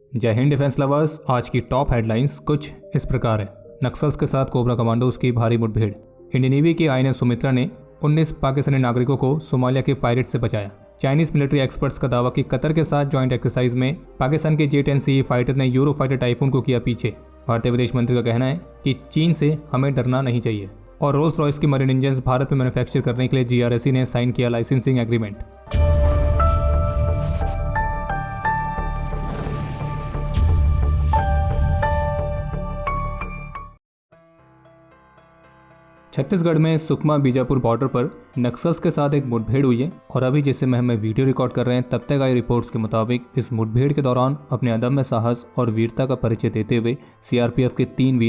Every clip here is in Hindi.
जय हिंद डिफेंस लवर्स। आज की टॉप हेडलाइंस कुछ इस प्रकार है। नक्सल्स के साथ कोबरा कमांडोज की भारी मुठभेड़। इंडियन नेवी की आईएनएस सुमित्रा ने 19 पाकिस्तानी नागरिकों को सोमालिया के पायरेट से बचाया। चाइनीज मिलिट्री एक्सपर्ट्स का दावा कि कतर के साथ ज्वाइंट एक्सरसाइज में पाकिस्तान के J-10C फाइटर ने यूरो फाइटर टाइफून को किया पीछे। भारतीय विदेश मंत्री का कहना है कि चीन से हमें डरना नहीं चाहिए। और रोल्स रॉयस की मरीन इंजन भारत में मैन्युफैक्चर करने के लिए GRSE ने साइन किया लाइसेंसिंग एग्रीमेंट। छत्तीसगढ़ में सुकमा बीजापुर बॉर्डर पर नक्सल्स के साथ एक मुठभेड़ हुई है और अभी जिससे हम वीडियो रिकॉर्ड कर रहे हैं तब तक आई रिपोर्ट्स के मुताबिक इस मुठभेड़ के दौरान अपने अदम्य साहस और वीरता का परिचय देते हुए CRPF के 3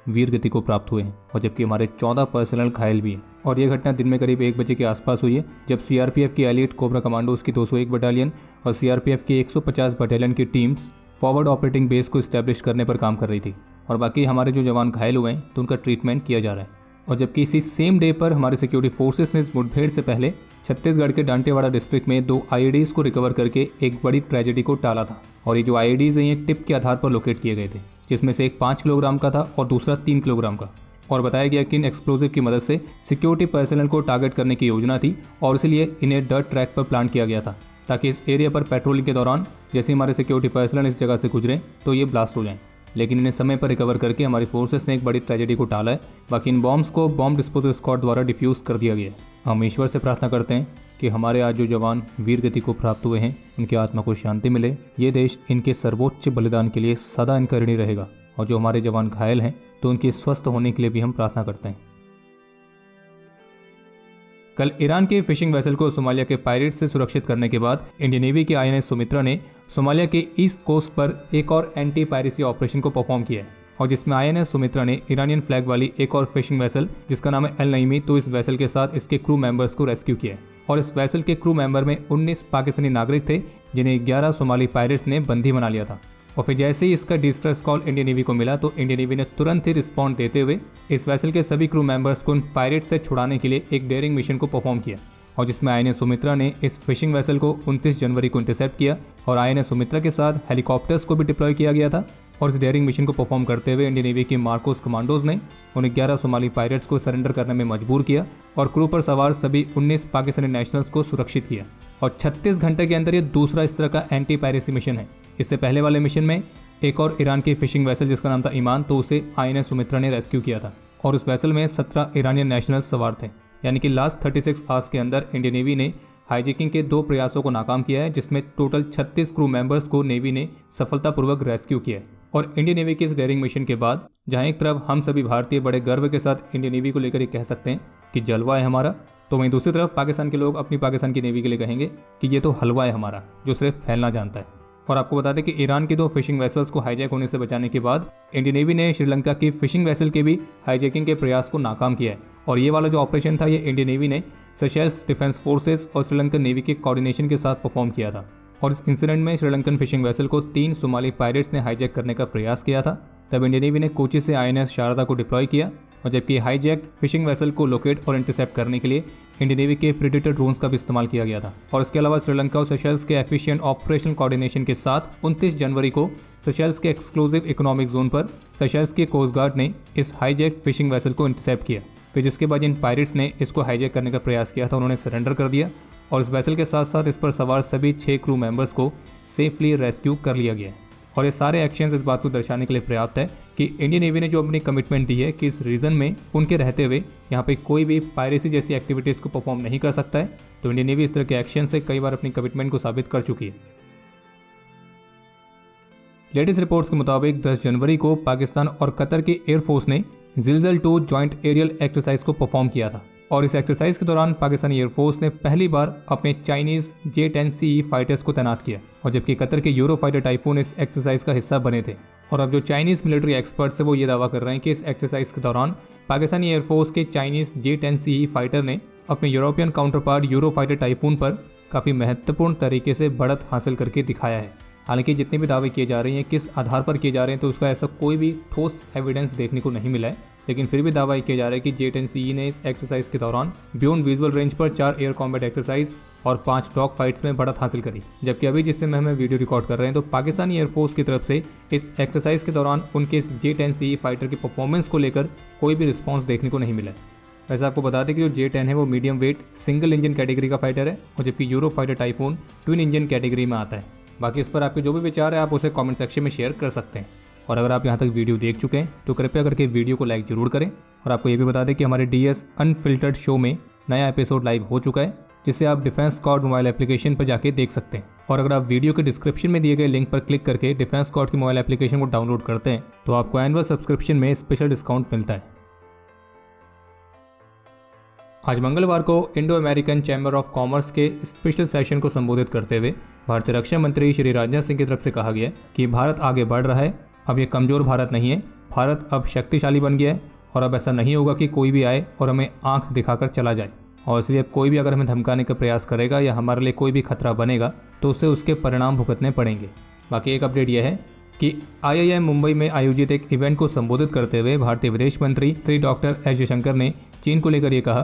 वीर गति को प्राप्त हुए हैं और जबकि हमारे 14 पर्सनल घायल भी हैं। और यह घटना दिन में करीब 1 बजे के आसपास हुई है जब CRPF की एलीट कोबरा कमांडोज की 201 बटालियन और CRPF की 150 बटालियन की टीम्स फॉरवर्ड ऑपरेटिंग बेस को इस्टेब्लिश करने पर काम कर रही थी और बाकी हमारे जो जवान घायल हुए हैं तो उनका ट्रीटमेंट किया जा रहा है। और जबकि इसी सेम डे पर हमारे सिक्योरिटी फोर्सेस ने इस मुठभेड़ से पहले छत्तीसगढ़ के दांतेवाड़ा डिस्ट्रिक्ट में 2 IEDs को रिकवर करके एक बड़ी ट्रेजेडी को टाला था। और ये जो IEDs हैं ये टिप के आधार पर लोकेट किए गए थे, जिसमें से एक 5 किलोग्राम का था और दूसरा 3 किलोग्राम का। और बताया गया कि इन एक्सप्लोजिव की मदद से सिक्योरिटी पर्सनल को टारगेट करने की योजना थी और इसलिए इन्हें डर्ट ट्रैक पर प्लान किया गया था ताकि इस एरिया पर पेट्रोलिंग के दौरान जैसे हमारे सिक्योरिटी पर्सनल इस जगह से गुजरे तो ये ब्लास्ट हो जाएं। लेकिन इन्हें समय पर रिकवर करके हमारी फोर्सेस ने एक बड़ी ट्रेजेडी को टाला है। बाकी इन बॉम्ब्स को बॉम्ब डिस्पोजल स्क्वाड द्वारा डिफ्यूज कर दिया गया है। हम ईश्वर से प्रार्थना करते हैं कि हमारे आज जो जवान वीर गति को प्राप्त हुए हैं उनकी आत्मा को शांति मिले। ये देश इनके सर्वोच्च बलिदान के लिए सदा इनका ऋणी रहेगा। और जो हमारे जवान घायल हैं तो उनके स्वस्थ होने के लिए भी हम प्रार्थना करते हैं। कल ईरान के फिशिंग वेसल को सोमालिया के पायरेट से सुरक्षित करने के बाद इंडियन नेवी की INS सुमित्रा ने सोमालिया के ईस्ट कोस्ट पर एक और एंटी पायरेसी ऑपरेशन को परफॉर्म किया है और जिसमें INS सुमित्रा ने ईरानियन फ्लैग वाली एक और फिशिंग वेसल जिसका नाम है एल नईमी तो इस वेसल के साथ इसके क्रू मेंबर्स को रेस्क्यू किया है। और इस वेसल के क्रू मेंबर में 19 पाकिस्तानी नागरिक थे जिन्हें 11 सोमाली पायरेट्स ने बंदी बना लिया था। और फिर जैसे ही इसका डिस्ट्रेस कॉल इंडियन नेवी को मिला तो इंडियन नेवी ने तुरंत ही रिस्पॉन्ड देते हुए इस वेसल के सभी क्रू मेंबर्स को इन पायरेट से छुड़ाने के लिए एक डेयरिंग मिशन को परफॉर्म किया और जिसमें INS सुमित्रा ने इस फिशिंग वेसल को 29 जनवरी को इंटरसेप्ट किया और INS सुमित्रा के साथ हेलीकॉप्टर्स को भी डिप्लॉय किया गया था। और इस डेयरिंग मिशन को परफॉर्म करते हुए इंडियन नेवी के मार्कोस कमांडोज ने उन्हें 11 सोमाली पायरेट्स को सरेंडर करने में मजबूर किया और क्रू पर सवार सभी 19 पाकिस्तानी नेशनल्स को सुरक्षित किया। और 36 घंटे के अंदर ये दूसरा इस तरह का एंटी पायरेसी मिशन है। इससे पहले वाले मिशन में एक और ईरान की फिशिंग वेसल जिसका नाम था ईमान तो उसे INS सुमित्रा ने रेस्क्यू किया था और उस वेसल में 17 ईरानियन नेशनल्स सवार थे। यानी कि लास्ट 36 आवर्स के अंदर इंडियन नेवी ने हाईजैकिंग के 2 प्रयासों को नाकाम किया है जिसमें टोटल 36 क्रू मेंबर्स को नेवी ने सफलतापूर्वक रेस्क्यू किया है। और इंडियन नेवी की इस डेयरिंग मिशन के बाद जहां एक तरफ हम सभी भारतीय बड़े गर्व के साथ इंडियन नेवी को लेकर ये कह सकते हैं कि जलवा है हमारा, तो वहीं दूसरी तरफ पाकिस्तान के लोग अपनी पाकिस्तान की नेवी के लिए कहेंगे कि ये तो हलवा है हमारा जो सिर्फ फैलना जानता है। और आपको बता दें कि ईरान की 2 फिशिंग वेसल्स को हाईजैक होने से बचाने के बाद इंडियन नेवी ने श्रीलंका की फिशिंग वेसल के भी हाईजैकिंग के प्रयास को नाकाम किया है। और ये वाला जो ऑपरेशन था ये इंडियन नेवी ने सेशेल्स डिफेंस फोर्सेस और श्रीलंकन नेवी के कोऑर्डिनेशन के साथ परफॉर्म किया था। और इस इंसिडेंट में श्रीलंकन फिशिंग वेसल को 3 सोमाली पायरेट्स ने हाईजैक करने का प्रयास किया था। तब इंडियन नेवी ने कोची से INS शारदा को डिप्लॉय किया और जबकि हाईजैक फिशिंग वेसल को लोकेट और इंटरसेप्ट करने के लिए इंडियन नेवी के प्रेडेटर ड्रोन्स का भी इस्तेमाल किया गया था। और इसके अलावा श्रीलंका और सेशेल्स के एफिशिएंट ऑपरेशनल कोऑर्डिनेशन के साथ 29 जनवरी को सेशेल्स के एक्सक्लूसिव इकोनॉमिक जोन पर सेशेल्स के कोस्ट गार्ड ने इस हाईजैक फिशिंग वेसल को इंटरसेप्ट किया। फिर जिसके बाद इन पायरेट्स ने इसको हाईजैक करने का प्रयास किया था उन्होंने सरेंडर कर दिया और इस वेसल के साथ साथ इस पर सवार सभी 6 क्रू मेंबर्स को सेफली रेस्क्यू कर लिया गया। और ये सारे एक्शंस इस बात को दर्शाने के लिए पर्याप्त है कि इंडियन नेवी ने जो अपनी कमिटमेंट दी है कि इस रीजन में उनके रहते हुए यहाँ पे कोई भी पायरेसी जैसी एक्टिविटीज़ को परफॉर्म नहीं कर सकता है। तो इंडियन नेवी इस तरह के एक्शन से कई बार अपनी कमिटमेंट को साबित कर चुकी है। लेटेस्ट रिपोर्ट्स के मुताबिक 10 जनवरी को पाकिस्तान और कतर की एयरफोर्स ने जिलजल 2 ज्वाइंट एरियल एक्सरसाइज को परफॉर्म किया था और इस एक्सरसाइज के दौरान पाकिस्तानी एयरफोर्स ने पहली बार अपने चाइनीज J-10C फाइटर्स को तैनात किया और जबकि कतर के यूरो फाइटर टाइफून इस एक्सरसाइज का हिस्सा बने थे। और अब जो चाइनीज मिलिट्री एक्सपर्ट्स है वो ये दावा कर रहे हैं कि इस एक्सरसाइज के दौरान पाकिस्तानी एयरफोर्स के चाइनीज J-10C फाइटर ने अपने European counter part euro fighter typhoon पर काफ़ी महत्वपूर्ण तरीके से बढ़त हासिल करके दिखाया है। हालांकि जितने भी दावे किए जा रहे हैं किस आधार पर किए जा रहे हैं तो उसका ऐसा कोई भी ठोस एविडेंस देखने को नहीं मिला है, लेकिन फिर भी दावा किया जा रहा है कि J-10C ने इस एक्सरसाइज के दौरान बियॉन्ड विजुअल रेंज पर 4 एयर कॉम्बैट एक्सरसाइज और 5 डॉग फाइट्स में बढ़त हासिल करी। जबकि अभी जिससे मैं हमें वीडियो रिकॉर्ड कर रहे हैं तो पाकिस्तानी एयरफोर्स की तरफ से इस एक्सरसाइज के दौरान उनके इस J-10C फाइटर की परफॉर्मेंस को लेकर कोई भी रिस्पॉन्स देखने को नहीं मिला है। वैसे आपको बता दें कि जो J-10 है वो medium wait single engine category का फाइटर है और जबकि euro fighter typhoon twin engine category में आता है। बाकी इस पर आपके जो भी विचार है आप उसे कमेंट सेक्शन में शेयर कर सकते हैं। और अगर आप यहाँ तक वीडियो देख चुके हैं तो कृपया करके वीडियो को लाइक जरूर करें। और आपको ये भी बता दें कि हमारे DS अनफिल्टर्ड शो में नया एपिसोड लाइव हो चुका है, जिसे आप डिफेंस स्क्वाड मोबाइल एप्लीकेशन पर जाके देख सकते हैं। और अगर आप वीडियो के डिस्क्रिप्शन में दिए गए लिंक पर क्लिक करके डिफेंस स्क्वाड की मोबाइल एप्लीकेशन को डाउनलोड करते हैं तो आपको एनुअल सब्सक्रिप्शन में स्पेशल डिस्काउंट मिलता है। आज मंगलवार को Indo American chamber of commerce के स्पेशल सेशन को संबोधित करते हुए भारतीय रक्षा मंत्री श्री राजनाथ सिंह की तरफ से कहा गया कि भारत आगे बढ़ रहा है, अब ये कमज़ोर भारत नहीं है, भारत अब शक्तिशाली बन गया है और अब ऐसा नहीं होगा कि कोई भी आए और हमें आंख दिखाकर चला जाए। और इसलिए अब कोई भी अगर हमें धमकाने का प्रयास करेगा या हमारे लिए कोई भी खतरा बनेगा तो उसे उसके परिणाम भुगतने पड़ेंगे। बाकी एक अपडेट यह है कि IIM मुंबई में आयोजित एक इवेंट को संबोधित करते हुए भारतीय विदेश मंत्री श्री डॉक्टर एस जयशंकर ने चीन को लेकर ये कहा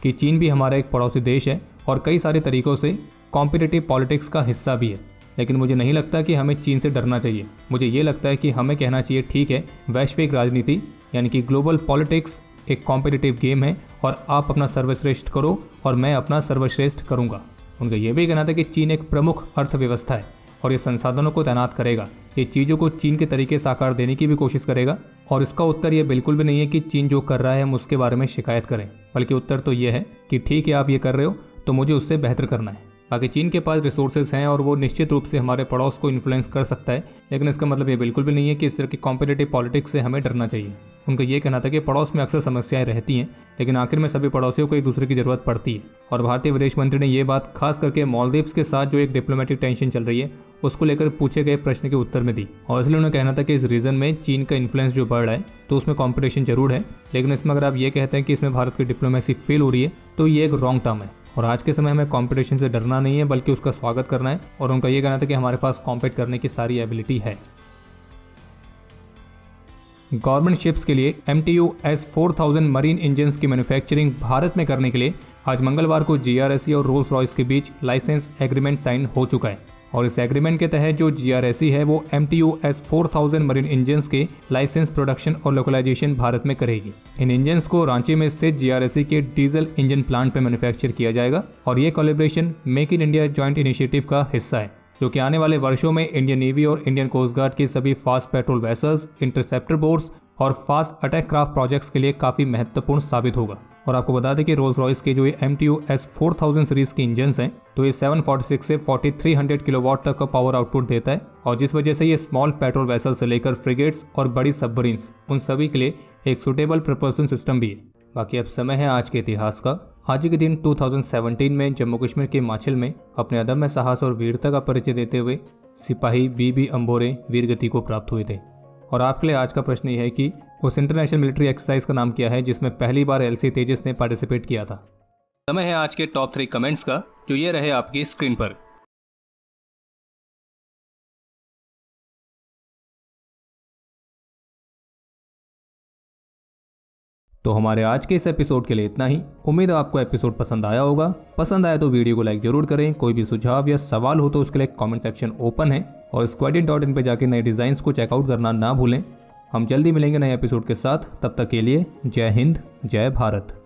कि चीन भी हमारा एक पड़ोसी देश है और कई सारे तरीकों से कॉम्पिटिटिव पॉलिटिक्स का हिस्सा भी है, लेकिन मुझे नहीं लगता कि हमें चीन से डरना चाहिए। मुझे ये लगता है कि हमें कहना चाहिए ठीक है, वैश्विक राजनीति यानी कि ग्लोबल पॉलिटिक्स एक कॉम्पिटिटिव गेम है और आप अपना सर्वश्रेष्ठ करो और मैं अपना सर्वश्रेष्ठ करूँगा। उनका यह भी कहना था कि चीन एक प्रमुख अर्थव्यवस्था है और ये संसाधनों को तैनात करेगा, ये चीज़ों को चीन के तरीके से आकार देने की भी कोशिश करेगा। और इसका उत्तर ये बिल्कुल भी नहीं है कि चीन जो कर रहा है हम उसके बारे में शिकायत करें, बल्कि उत्तर तो ये है कि ठीक है आप ये कर रहे हो तो मुझे उससे बेहतर करना है। बाकी चीन के पास रिसोर्सेज हैं और वो निश्चित रूप से हमारे पड़ोस को इन्फ्लुएंस कर सकता है, लेकिन इसका मतलब ये बिल्कुल भी नहीं है कि इस तरह की कॉम्पिटिटिव पॉलिटिक्स से हमें डरना चाहिए। उनका ये कहना था कि पड़ोस में अक्सर समस्याएं रहती हैं, लेकिन आखिर में सभी पड़ोसियों को एक दूसरे की जरूरत पड़ती है। और भारतीय विदेश मंत्री ने ये बात खास करके मालदीव्स के साथ जो एक डिप्लोमेटिक टेंशन चल रही है उसको लेकर पूछे गए प्रश्न के उत्तर में दी। और इसलिए उन्होंने कहना था कि इस रीजन में चीन का इन्फ्लुएंस जो बढ़ रहा है तो उसमें कॉम्पिटिशन जरूर है, लेकिन इसमें अगर आप ये कहते हैं कि इसमें भारत की डिप्लोमेसी फेल हो रही है तो ये एक रॉन्ग टर्म है। और आज के समय में कंपटीशन से डरना नहीं है बल्कि उसका स्वागत करना है। और उनका ये कहना था कि हमारे पास कॉम्पीट करने की सारी एबिलिटी है। गवर्नमेंट शिप्स के लिए MTU S4000 मरीन इंजन्स की मैन्युफैक्चरिंग भारत में करने के लिए आज मंगलवार को GRSE और रोल्स रॉयस के बीच लाइसेंस एग्रीमेंट साइन हो चुका है। और इस एग्रीमेंट के तहत जो GRSE है वो MTU S4000 मरीन इंजन्स के लाइसेंस प्रोडक्शन और लोकलाइजेशन भारत में करेगी। इन इंजन्स को रांची में स्थित GRSE के डीजल इंजन प्लांट पर मैन्युफैक्चर किया जाएगा और ये collaboration make in India joint initiative का हिस्सा है, जो कि आने वाले वर्षों में इंडियन नेवी और इंडियन कोस्ट गार्ड के सभी fast patrol vessels, interceptor boats और फास्ट अटैक क्राफ्ट प्रोजेक्ट्स के लिए काफ़ी महत्वपूर्ण साबित होगा। और आपको बता दें कि रोल्स रॉयस के जो ये MTU S4000 सीरीज के इंजन्स हैं तो ये 746 से 4300 किलोवाट तक का पावर आउटपुट देता है, और जिस वजह से ये स्मॉल पेट्रोल वेसल से लेकर फ्रिगेट्स और बड़ी सबमरीन्स उन सभी के लिए एक सुटेबल प्रपल्सन सिस्टम भी है। बाकी अब समय है आज के इतिहास का। आज के दिन 2017 में जम्मू कश्मीर के माछिल में अपने अदम्य साहस और वीरता का परिचय देते हुए सिपाही BB अम्बोरे वीरगति को प्राप्त हुए थे। और आपके लिए आज का प्रश्न यह है कि उस इंटरनेशनल मिलिट्री एक्सरसाइज का नाम क्या है जिसमें पहली बार LC तेजस ने पार्टिसिपेट किया था। समय है आज के टॉप 3 कमेंट्स का, जो ये रहे आपकी स्क्रीन पर। तो हमारे आज के इस एपिसोड के लिए इतना ही। उम्मीद है आपको एपिसोड पसंद आया होगा। पसंद आया तो वीडियो को लाइक जरूर करें। कोई भी सुझाव या सवाल हो तो उसके लिए कमेंट सेक्शन ओपन है, और squadin.in पे जाके नए डिजाइन्स को चेकआउट करना ना भूलें। हम जल्दी मिलेंगे नए एपिसोड के साथ, तब तक के लिए जय हिंद, जय भारत।